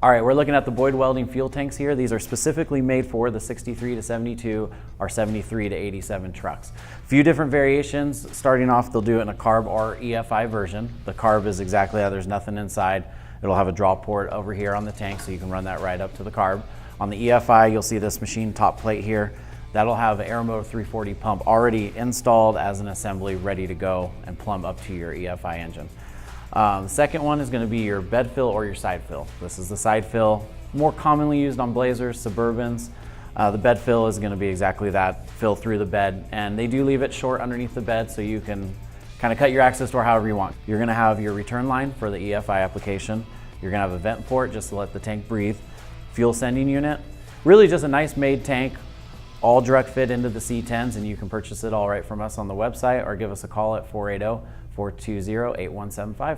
All right, we're looking at the Boyd Welding Fuel tanks here. These are specifically made for the 63 to 72 or 73 to 87 trucks. A few different variations. Starting off, they'll do it in a Carb or EFI version. The Carb is exactly how there's nothing inside. It'll have a draw port over here on the tank, so you can run that right up to the Carb. On the EFI, you'll see this machine top plate here. That'll have an Aeromotor 340 pump already installed as an assembly, ready to go and plumb up to your EFI engine. The second one is going to be your bed fill or your side fill. This is the side fill, more commonly used on Blazers, Suburbans. The bed fill is going to be exactly that, fill through the bed, and they do leave it short underneath the bed so you can kind of cut your access door however you want. You're going to have your return line for the EFI application. You're going to have a vent port just to let the tank breathe. Fuel sending unit, really just a nice made tank, all direct fit into the C10s, and you can purchase it all right from us on the website or give us a call at 480-420-8175.